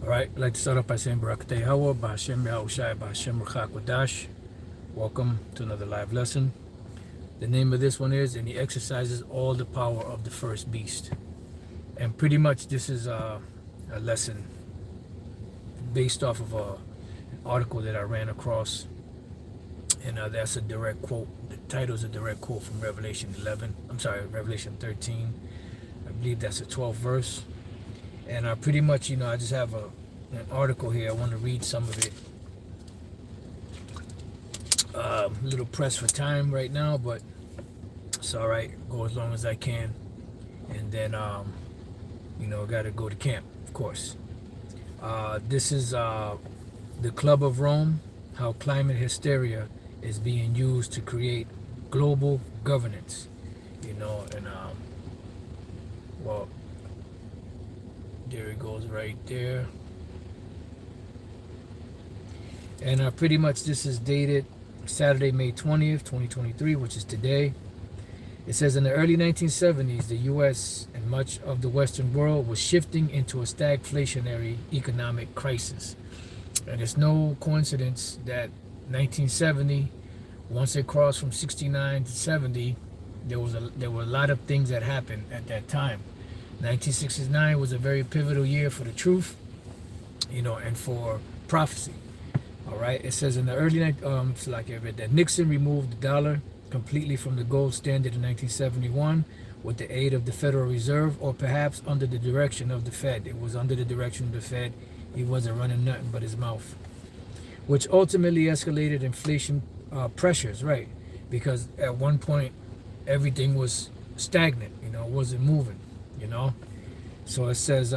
All right, I'd like to start off by saying Barakateh Hawa, Ba'ashem Yahushai, Ba'ashem Ruchak Wadash. Welcome to another live lesson. The name of this one is, and he exercises all the power of the first beast. And pretty much this is a lesson based off of an article that I ran across. And that's a direct quote. The title is a direct quote from Revelation 13. I believe that's the 12th verse. And pretty much, I just have an article here. I want to read some of it. A little pressed for time right now, but it's all right. Go as long as I can. And then, got to go to camp, of course. This is the Club of Rome, how climate hysteria is being used to create global governance. Well, there it goes right there. And pretty much this is dated Saturday, May 20th, 2023, which is today. It says in the early 1970s, the U.S. and much of the Western world was shifting into a stagflationary economic crisis. And it's no coincidence that 1970, once it crossed from 69 to 70, there were a lot of things that happened at that time. 1969 was a very pivotal year for the truth, and for prophecy. All right. It says in the early that Nixon removed the dollar completely from the gold standard in 1971 with the aid of the Federal Reserve, or perhaps under the direction of the Fed. It was under the direction of the Fed. He wasn't running nothing but his mouth, which ultimately escalated inflation pressures, right? Because at one point everything was stagnant, it wasn't moving, So it says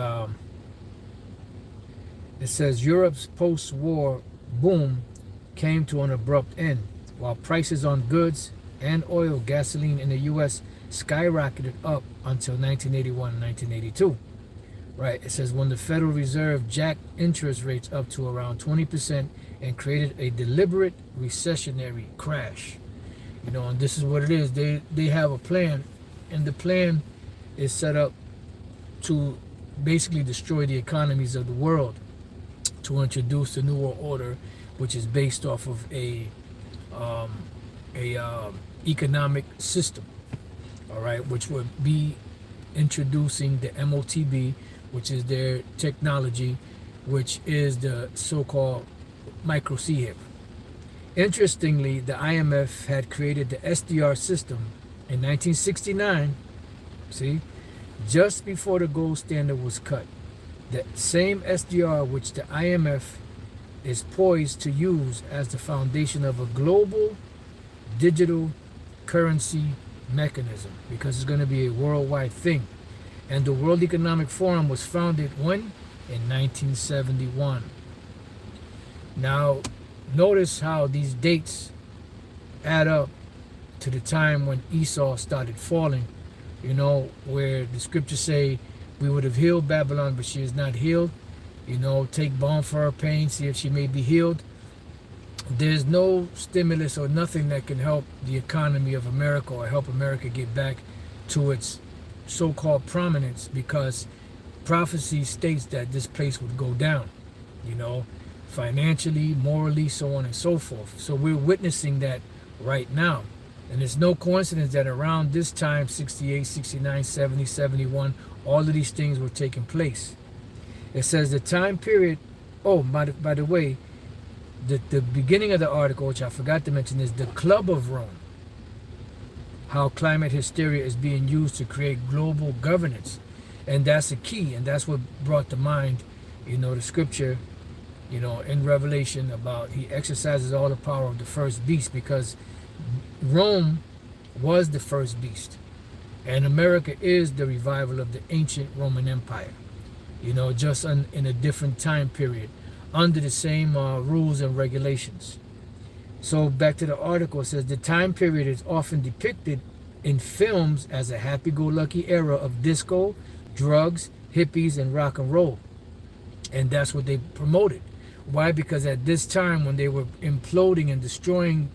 Europe's post-war boom came to an abrupt end, while prices on goods and oil, gasoline in the U.S. skyrocketed up until 1981 and 1982. Right, it says when the Federal Reserve jacked interest rates up to around 20% and created a deliberate recessionary crash. And this is what it is. They have a plan, and the plan is set up to basically destroy the economies of the world, to introduce the New World Order, which is based off of a economic system, all right, which would be introducing the MOTB, which is their technology, which is the so-called micro C-HIP. Interestingly, the IMF had created the SDR system in 1969, just before the gold standard was cut. The same SDR which the IMF is poised to use as the foundation of a global digital currency mechanism, because it's going to be a worldwide thing. And the World Economic Forum was founded when? In 1971. Now, notice how these dates add up to the time when Esau started falling, where the scriptures say, we would have healed Babylon, but she is not healed. Take balm for her pain, see if she may be healed. There's no stimulus or nothing that can help the economy of America or help America get back to its so-called prominence, because prophecy states that this place would go down, financially, morally, so on and so forth. So we're witnessing that right now. And it's no coincidence that around this time, 68, 69, 70, 71, all of these things were taking place. It says the time period, by the way, the beginning of the article, which I forgot to mention, is the Club of Rome, how climate hysteria is being used to create global governance. And that's the key, and that's what brought to mind, the scripture, in Revelation about he exercises all the power of the first beast, because Rome was the first beast, and America is the revival of the ancient Roman Empire, just in a different time period, under the same rules and regulations. So back to the article, it says the time period is often depicted in films as a happy-go-lucky era of disco, drugs, hippies, and rock and roll. And that's what they promoted. Why? Because at this time, when they were imploding and destroying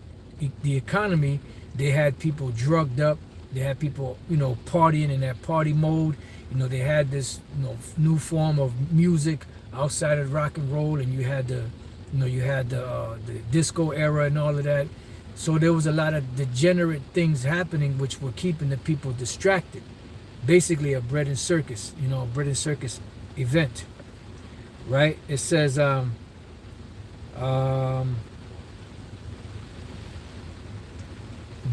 the economy, they had people drugged up. They had people, partying in that party mode. They had this new form of music outside of rock and roll, and you had the disco era and all of that. So there was a lot of degenerate things happening, which were keeping the people distracted. Basically, a bread and circus, a bread and circus event, right? It says,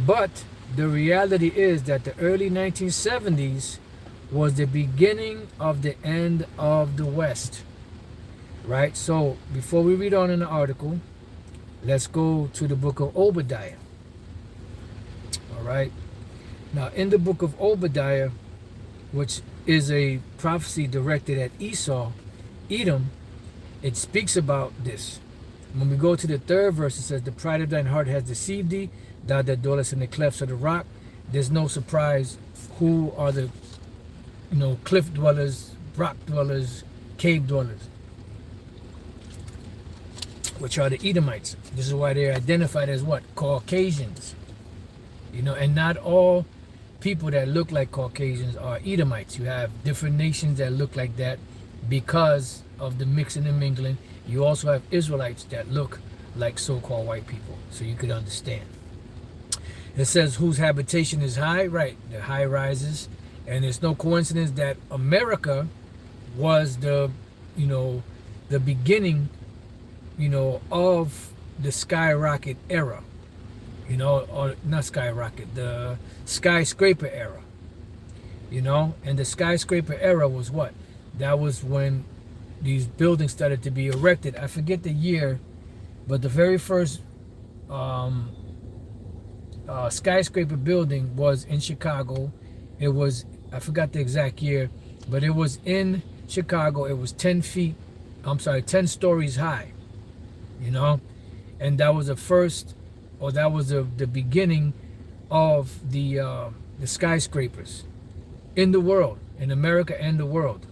but the reality is that the early 1970s was the beginning of the end of the West, right? So before we read on in the article, let's go to the book of Obadiah. All right. Now, in the book of Obadiah, which is a prophecy directed at Esau, Edom, it speaks about this. When we go to the 3rd verse, it says, the pride of thine heart has deceived thee, thou that dwellest in the clefts of the rock. There's no surprise who are the cliff dwellers, rock dwellers, cave dwellers, which are the Edomites. This is why they're identified as what? Caucasians. And not all people that look like Caucasians are Edomites. You have different nations that look like that because of the mixing and mingling. You also have Israelites that look like so-called white people, so you could understand. It says whose habitation is high, right? The high rises. And it's no coincidence that America was the beginning, of the skyrocket era, or not skyrocket, the skyscraper era, and the skyscraper era was what? That was when these buildings started to be erected. I forget the year, but the very first skyscraper building was in Chicago. It was, I forgot the exact year, but it was in Chicago. It was 10 stories high, and that was the first, or that was the beginning of the skyscrapers in the world, in America and the world.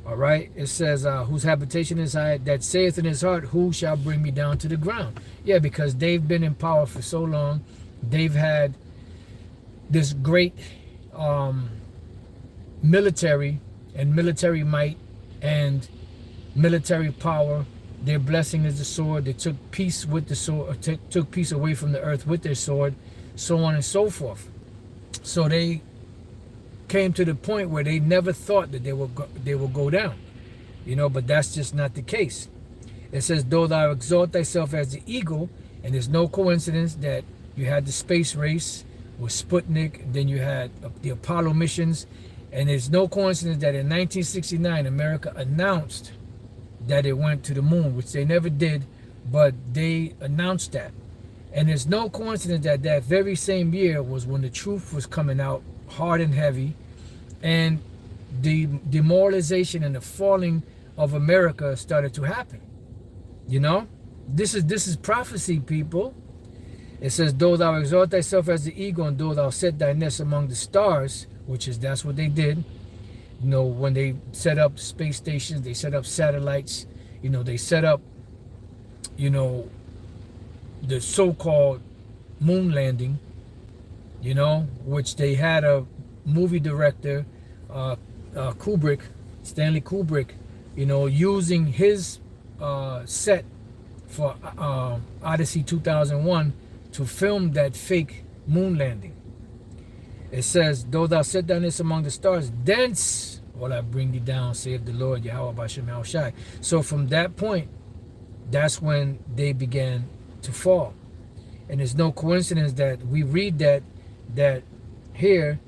All right, it says, whose habitation is high, that saith in his heart, who shall bring me down to the ground? Yeah, because they've been in power for so long. They've had this great military and military might and military power. Their blessing is the sword. They took peace with the sword, or took peace away from the earth with their sword, so on and so forth. So they came to the point where they never thought that they will go down, but that's just not the case. It says, though thou exalt thyself as the eagle, and there's no coincidence that you had the space race with Sputnik, then you had the Apollo missions, and there's no coincidence that in 1969 America announced that it went to the moon, which they never did, but they announced that. And there's no coincidence that that very same year was when the truth was coming out hard and heavy, and the demoralization and the falling of America started to happen. This is prophecy, people. It says, though thou exalt thyself as the eagle, and though thou set thy nest among the stars, that's what they did. When they set up space stations, they set up satellites, they set up, the so-called moon landing, which they had a movie director, Stanley Kubrick, using his set for Odyssey 2001 to film that fake moon landing. It says, though thou set thy nest among the stars, thence will I bring thee down, saith the Lord Yahweh B'Shem Yahushai. So from that point, that's when they began to fall. And it's no coincidence that we read that here,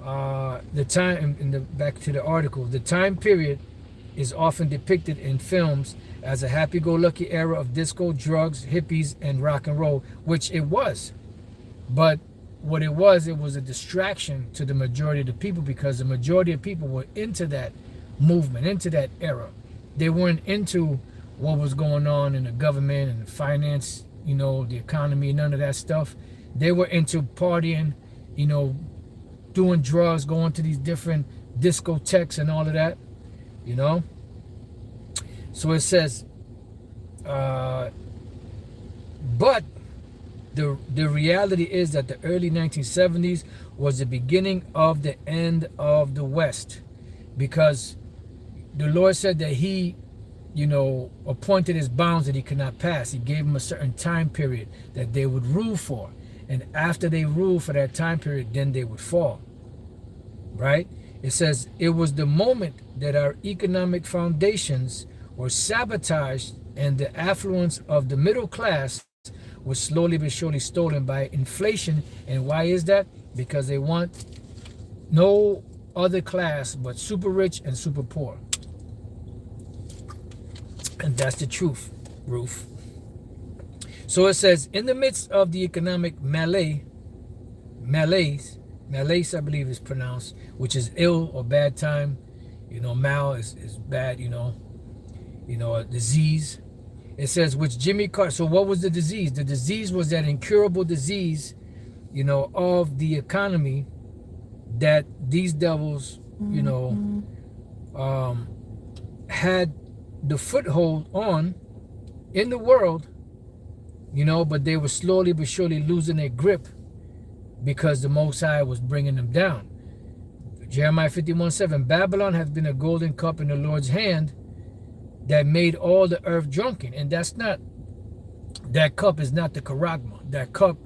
the time, back to the article, the time period is often depicted in films as a happy-go-lucky era of disco, drugs, hippies, and rock and roll, which it was. But what it was a distraction to the majority of the people, because the majority of people were into that movement, into that era. They weren't into what was going on in the government and the finance, the economy, none of that stuff. They were into partying, doing drugs, going to these different discotheques and all of that, So it says, but the reality is that the early 1970s was the beginning of the end of the West, because the Lord said that he, appointed his bounds that he could not pass. He gave them a certain time period that they would rule for. And after they ruled for that time period, then they would fall. Right? It says, it was the moment that our economic foundations were sabotaged and the affluence of the middle class was slowly but surely stolen by inflation. And why is that? Because they want no other class but super rich and super poor. And that's the truth, Ruth. So it says, in the midst of the economic malaise, I believe is pronounced, which is ill or bad time. Mal is bad, a disease. It says, which Jimmy Carter, so what was the disease? The disease was that incurable disease, of the economy that these devils, had the foothold on in the world, but they were slowly but surely losing their grip because the Most High was bringing them down. Jeremiah 51:7, Babylon has been a golden cup in the Lord's hand that made all the earth drunken. And that cup is not the charagma. That cup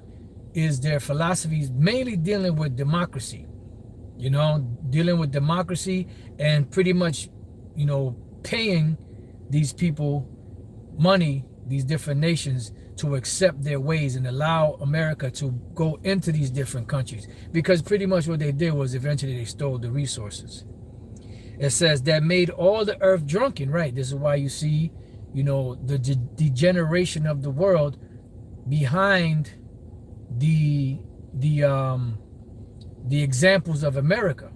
is their philosophies, mainly dealing with democracy, dealing with democracy and pretty much, paying these people money, these different nations, to accept their ways and allow America to go into these different countries. Because pretty much what they did was eventually they stole the resources. It says that made all the earth drunken, right? This is why you see, the degeneration of the world behind the examples of America.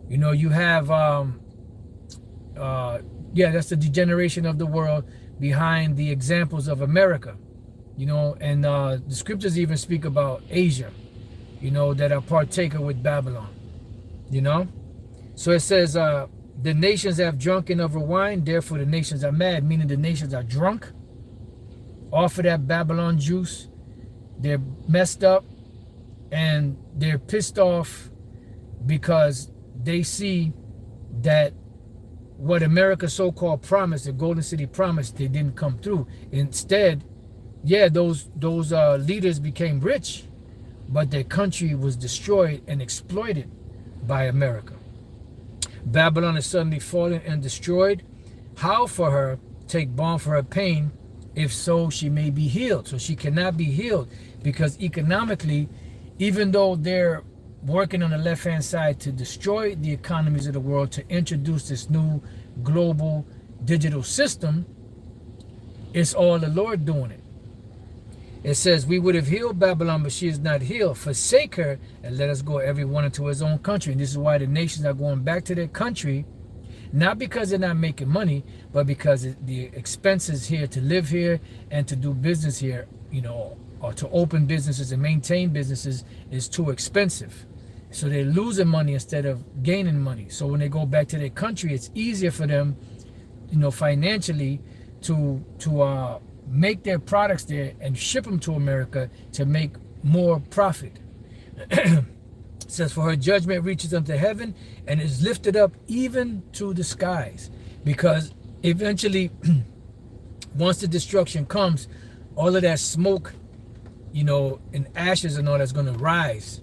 You have that's the degeneration of the world behind the examples of America, and the scriptures even speak about Asia, that are partaker with Babylon, So it says, the nations have drunken over wine, therefore the nations are mad, meaning the nations are drunk off of that Babylon juice. They're messed up and they're pissed off because they see that what America so-called promised, the Golden City promised, they didn't come through. Instead, those leaders became rich, but their country was destroyed and exploited by America. Babylon is suddenly fallen and destroyed. How for her take balm for her pain, if so she may be healed? So she cannot be healed because economically, even though they're working on the left-hand side to destroy the economies of the world, to introduce this new global digital system, it's all the Lord doing it. It says, we would have healed Babylon, but she is not healed. Forsake her and let us go every one into his own country. And this is why the nations are going back to their country, not because they're not making money, but because the expenses here to live here and to do business here, or to open businesses and maintain businesses is too expensive. So they're losing money instead of gaining money. So when they go back to their country, it's easier for them, financially to make their products there and ship them to America to make more profit. It says, for her judgment reaches unto heaven and is lifted up even to the skies. Because eventually, once the destruction comes, all of that smoke, and ashes and all that's going to rise.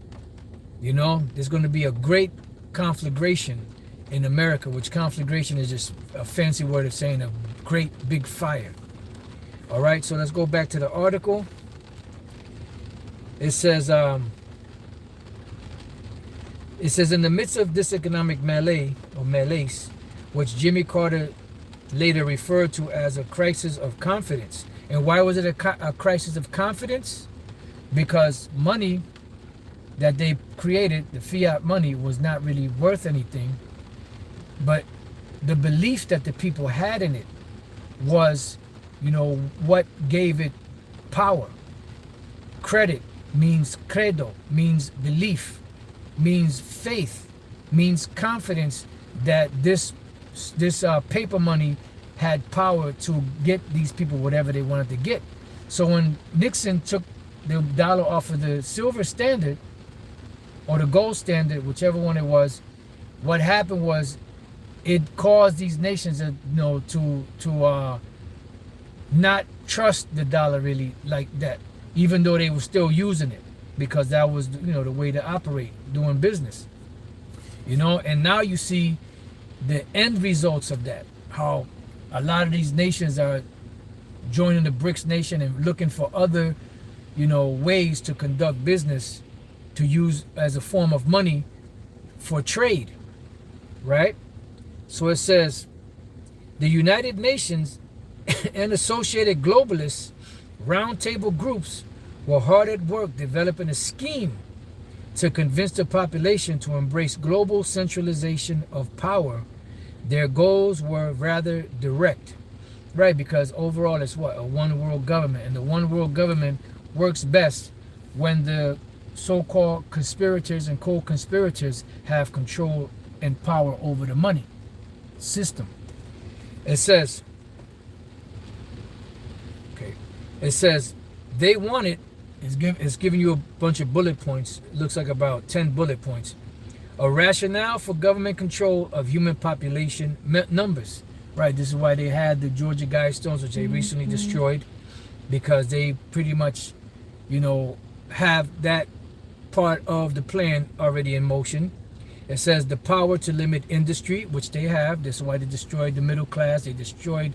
There's going to be a great conflagration in America, which conflagration is just a fancy word of saying a great big fire. All right, so let's go back to the article. It says, in the midst of this economic malaise, which Jimmy Carter later referred to as a crisis of confidence. And why was it a crisis of confidence? Because money that they created, the fiat money, was not really worth anything. But the belief that the people had in it was, what gave it power. Credit means credo, means belief, means faith, means confidence that this paper money had power to get these people whatever they wanted to get. So when Nixon took the dollar off of the silver standard or the gold standard, whichever one it was, what happened was it caused these nations, to not trust the dollar really like that, even though they were still using it, because that was, the way to operate doing business. And now you see the end results of that, how a lot of these nations are joining the BRICS nation and looking for other, ways to conduct business, to use as a form of money for trade, right? So it says, the United Nations and associated globalists roundtable groups were hard at work developing a scheme to convince the population to embrace global centralization of power. Their goals were rather direct, right? Because overall it's what? A one world government. And the one world government works best when the so-called conspirators and co-conspirators have control and power over the money system. It says, they want it. It's giving you a bunch of bullet points. It looks like about 10 bullet points. A rationale for government control of human population numbers. Right, this is why they had the Georgia Guidestones, which they recently destroyed, because they pretty much, have that part of the plan already in motion. It says the power to limit industry, which they have. This is why they destroyed the middle class. They destroyed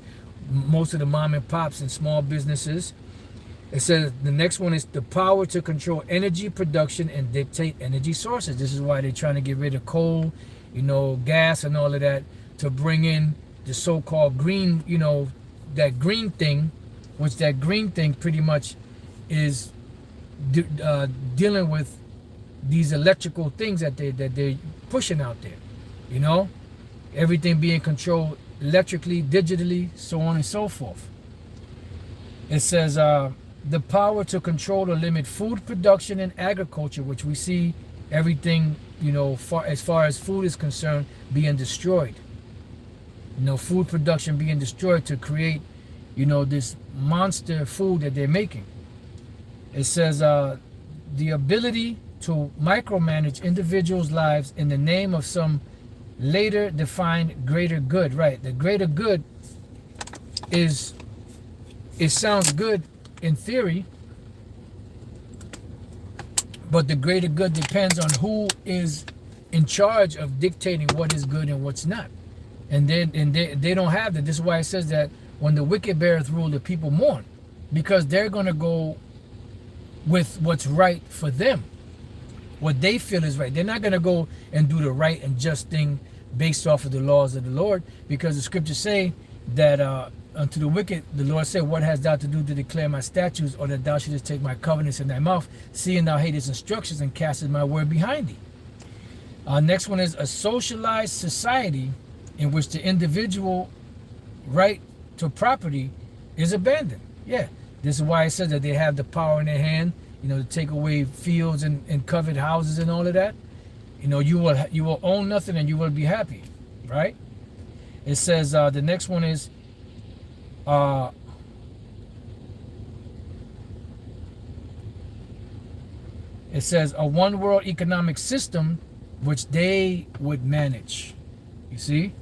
most of the mom and pops and small businesses. It says the next one is the power to control energy production and dictate energy sources. This is why they're trying to get rid of coal, gas and all of that, to bring in the so-called green, that green thing, which that green thing pretty much is dealing with these electrical things that they're pushing out there, everything being controlled electrically, digitally, so on and so forth. It says the power to control or limit food production and agriculture, which we see everything, as far as food is concerned, being destroyed. Food production being destroyed to create, this monster food that they're making. It says the ability to micromanage individuals' lives in the name of some later defined greater good. Right, the greater good it sounds good in theory, but the greater good depends on who is in charge of dictating what is good and what's not. And they don't have that. This is why it says that when the wicked beareth rule, the people mourn, because they're going to go with what's right for them, what they feel is right. They're not going to go and do the right and just thing based off of the laws of the Lord, because the scriptures say that unto the wicked, the Lord said, what hast thou to do to declare my statutes, or that thou shouldest take my covenants in thy mouth, seeing thou hatest instructions and castest my word behind thee. Next one is a socialized society in which the individual right to property is abandoned. Yeah, this is why it says that they have the power in their hand, to take away fields and covered houses and all of that. You will own nothing and you will be happy, right? It says the next one is it says a one world economic system which they would manage. You see?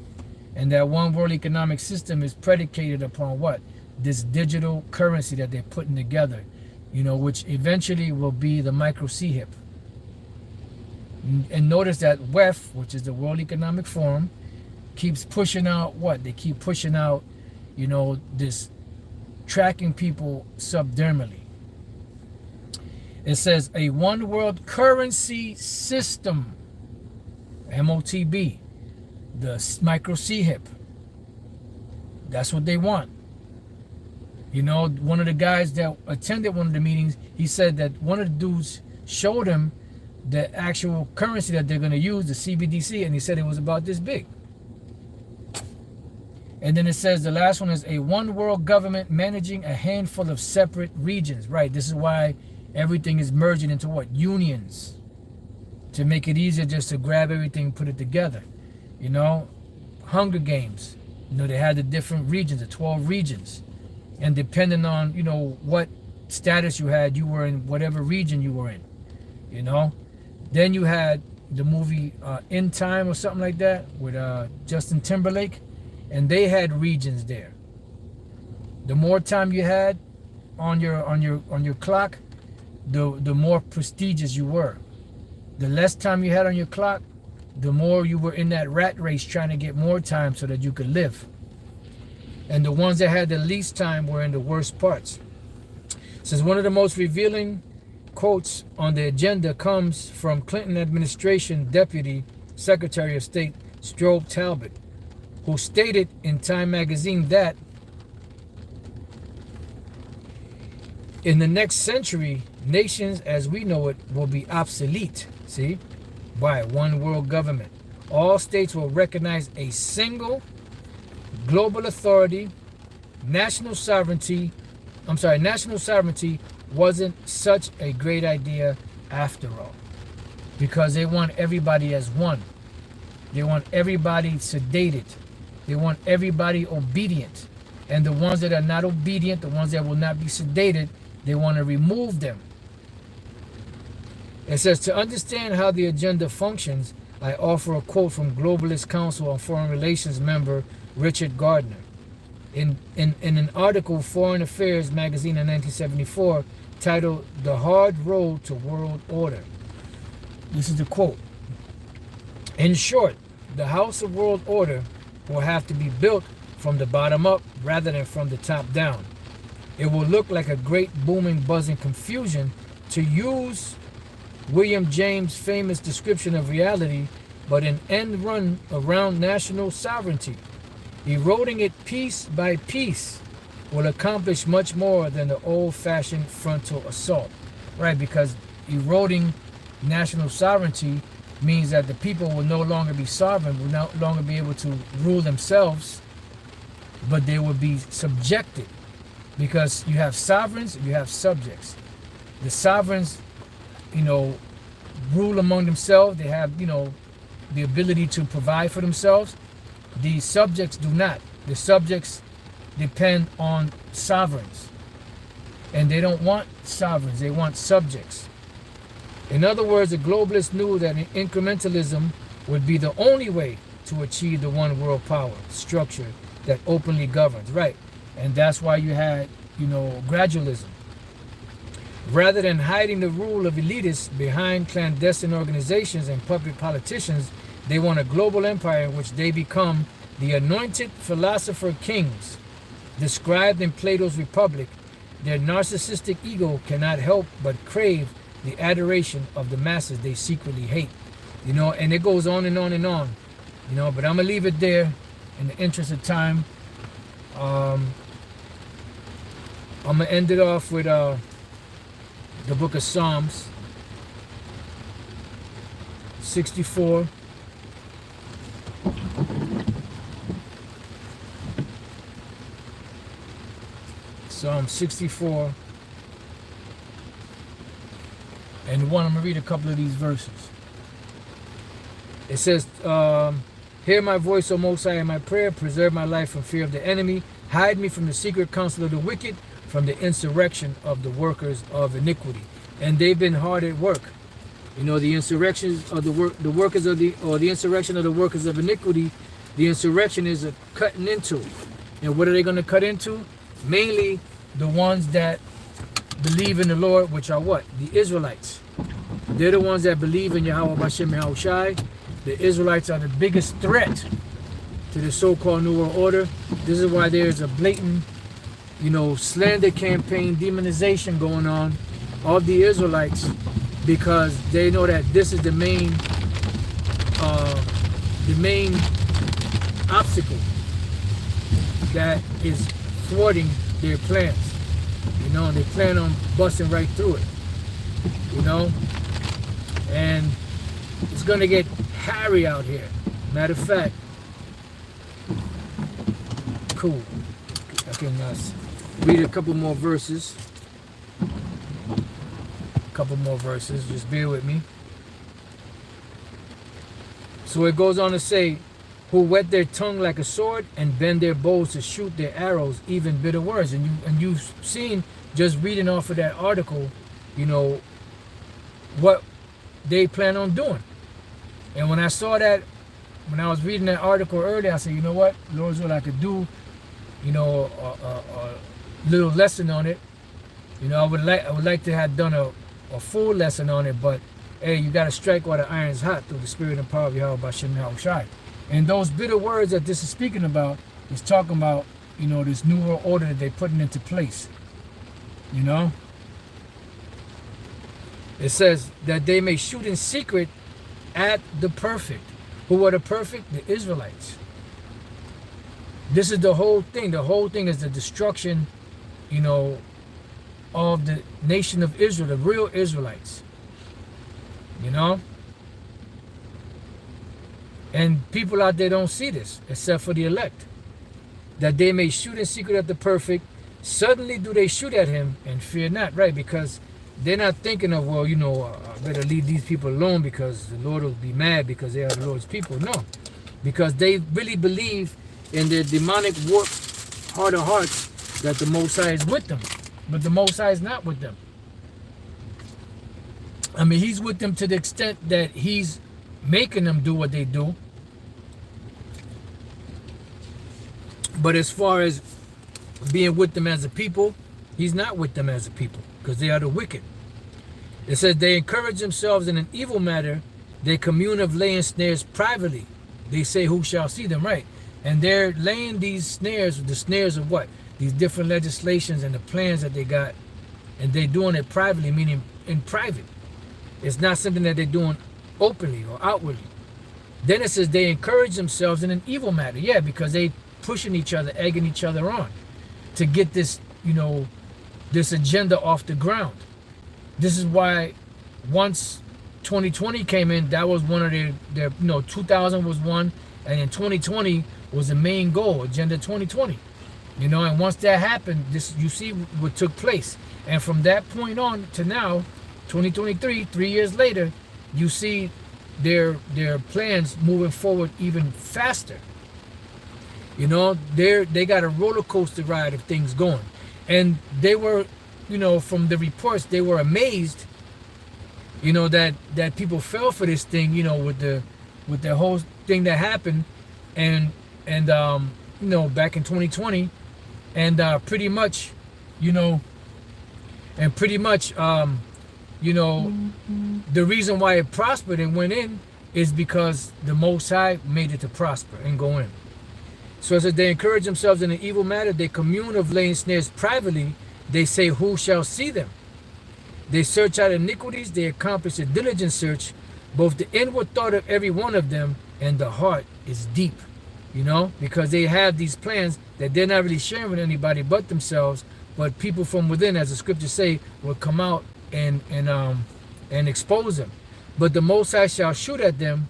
And that one world economic system is predicated upon what? This digital currency that they're putting together, which eventually will be the micro CHIP. And notice that WEF, which is the World Economic Forum, keeps pushing out what? They keep pushing out, this tracking people subdermally. It says a one world currency system, MOTB, the micro CHIP. That's what they want. One of the guys that attended one of the meetings, he said that one of the dudes showed him the actual currency that they're going to use, the CBDC, and he said it was about this big. And then it says the last one is a one world government managing a handful of separate regions. Right, this is why everything is merging into what? Unions. To make it easier just to grab everything, put it together. Hunger Games. They had the different regions, the 12 regions. And depending on, what status you had, you were in whatever region you were in, you know. Then you had the movie In Time or something like that with Justin Timberlake, and they had regions there. The more time you had on your clock, the more prestigious you were. The less time you had on your clock, the more you were in that rat race trying to get more time so that you could live. And the ones that had the least time were in the worst parts. Since one of the most revealing quotes on the agenda comes from Clinton administration Deputy Secretary of State Strobe Talbot, who stated in Time magazine that in the next century, nations as we know it will be obsolete, see, by one world government. All states will recognize a single global authority. National sovereignty wasn't such a great idea after all, because they want everybody as one. They want everybody sedated. They want everybody obedient. And the ones that are not obedient, the ones that will not be sedated, they want to remove them. It says, to understand how the agenda functions, I offer a quote from Globalist Council on Foreign Relations member Richard Gardner. In an article, Foreign Affairs magazine in 1974, titled The Hard Road to World Order. This is the quote. In short, the House of World Order will have to be built from the bottom up rather than from the top down. It will look like a great booming, buzzing confusion, to use William James' famous description of reality, but an end run around national sovereignty. Eroding it piece by piece will accomplish much more than the old-fashioned frontal assault, right? Because eroding national sovereignty means that the people will no longer be sovereign, will no longer be able to rule themselves, but they will be subjected, because you have sovereigns, you have subjects. The sovereigns, rule among themselves. They have, the ability to provide for themselves. The subjects do not. The subjects depend on sovereigns. And they don't want sovereigns, they want subjects. In other words, the globalists knew that incrementalism would be the only way to achieve the one world power structure that openly governs, right? And that's why you had, gradualism. Rather than hiding the rule of elitists behind clandestine organizations and puppet politicians, they want a global empire in which they become the anointed philosopher kings described in Plato's Republic. Their narcissistic ego cannot help but crave the adoration of the masses they secretly hate. And it goes on and on and on. But I'm going to leave it there in the interest of time. I'm going to end it off with the book of Psalms 64. Psalm 64 and one. I'm going to read a couple of these verses. It says, hear my voice, O Most High, in my prayer. Preserve my life from fear of the enemy. Hide me from the secret counsel of the wicked, from the insurrection of the workers of iniquity. And they've been hard at work. The insurrections of the workers of the insurrection of the workers of iniquity. The insurrection is a cutting into. And what are they going to cut into? Mainly the ones that believe in the Lord, which are what? The Israelites. They're the ones that believe in Yahweh Bashem Yahushai. The Israelites are the biggest threat to the so-called New World Order. This is why there's a blatant, slander campaign, demonization going on of the Israelites, because they know that this is the main obstacle that is thwarting their plans. And they plan on busting right through it. And it's gonna get hairy out here. Matter of fact, cool. I can read a couple more verses. Just bear with me. So it goes on to say, who whet their tongue like a sword and bend their bows to shoot their arrows, even bitter words. And you've seen just reading off of that article, you know, what they plan on doing. And when I saw that, when I was reading that article earlier, I said, you know what, Lord's will, I could do, you know, a little lesson on it. You know, I would like to have done a full lesson on it, but hey, you got to strike while the iron's hot through the spirit and power of Yahweh B'Shem Yahushai. And those bitter words that this is speaking about is talking about, you know, this new world order that they're putting into place. You know, it says that they may shoot in secret at the perfect. Who are the perfect? The Israelites. This is the whole thing. The whole thing is the destruction, you know, of the nation of Israel, the real Israelites. You know? And people out there don't see this, except for the elect. That they may shoot in secret at the perfect. Suddenly do they shoot at him and fear not, right? Because they're not thinking of, well, you know, I better leave these people alone because the Lord will be mad because they are the Lord's people. No, because they really believe in their demonic warped heart of hearts that the Most High is with them. But the Most High is not with them. I mean, he's with them to the extent that he's making them do what they do. But as far as being with them as a people, he's not with them as a people, because they are the wicked. It says they encourage themselves in an evil matter. They commune of laying snares privately. They say, who shall see them, right? And they're laying these snares, the snares of what? These different legislations and the plans that they got. And they're doing it privately, meaning in private. It's not something that they're doing openly or outwardly. Then it says they encourage themselves in an evil matter. Yeah, because they pushing each other, egging each other on to get this, you know, this agenda off the ground. This is why once 2020 came in, that was one of their you know, 2000 was one, and then 2020 was the main goal, Agenda 2020. You know, and once that happened, this, you see what took place. And from that point on to now, 2023, 3 years later, you see their plans moving forward even faster. You know, they got a roller coaster ride of things going. And they were, you know, from the reports, they were amazed, you know, that people fell for this thing, you know, with the whole thing that happened and you know, back in 2020. And pretty much, you know, you know, the reason why it prospered and went in is because the Most High made it to prosper and go in. So it says they encourage themselves in an evil matter. They commune of laying snares privately. They say, who shall see them? They search out iniquities. They accomplish a diligent search. Both the inward thought of every one of them and the heart is deep. You know, because they have these plans that they're not really sharing with anybody but themselves. But people from within, as the scriptures say, will come out and expose them. But the Most High shall shoot at them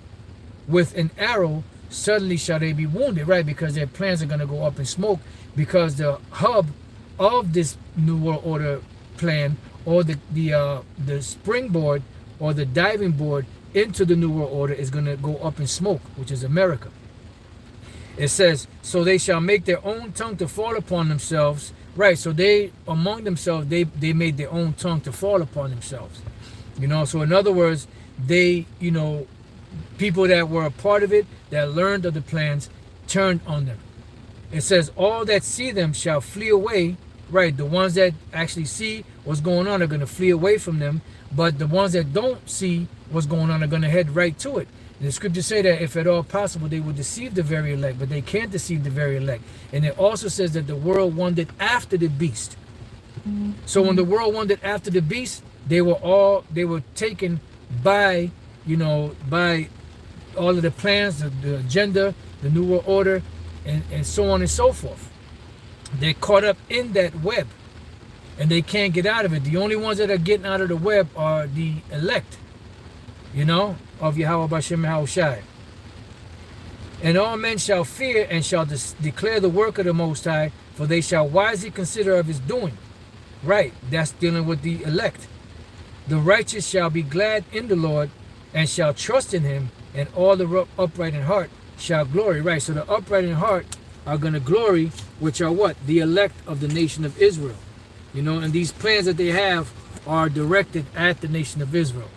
with an arrow. Suddenly shall they be wounded, right? Because their plans are going to go up in smoke, because the hub of this New World Order plan, or the springboard or the diving board into the New World Order, is going to go up in smoke, which is America. It says, so they shall make their own tongue to fall upon themselves, right? So they, among themselves, they made their own tongue to fall upon themselves. You know, so in other words, they, you know, people that were a part of it, that learned of the plans, turned on them. It says, all that see them shall flee away, right? The ones that actually see what's going on are going to flee away from them, but the ones that don't see what's going on are going to head right to it. And the scriptures say that if at all possible, they will deceive the very elect, but they can't deceive the very elect. And it also says that the world wandered after the beast. So when the world wandered after the beast, they were taken by, you know, by all of the plans, the agenda, the New World Order, and so on and so forth. They're caught up in that web, and they can't get out of it. The only ones that are getting out of the web are the elect, you know, of Yahweh B'Shem Yahushai. And all men shall fear and shall declare the work of the Most High, for they shall wisely consider of his doing. Right, that's dealing with the elect. The righteous shall be glad in the Lord and shall trust in him, and all the upright in heart shall glory. Right, so the upright in heart are going to glory, which are what? The elect of the nation of Israel. You know, and these plans that they have are directed at the nation of Israel.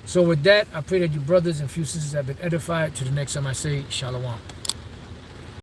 So with that, I pray that you brothers and few sisters have been edified. To the next time I say, Shalom.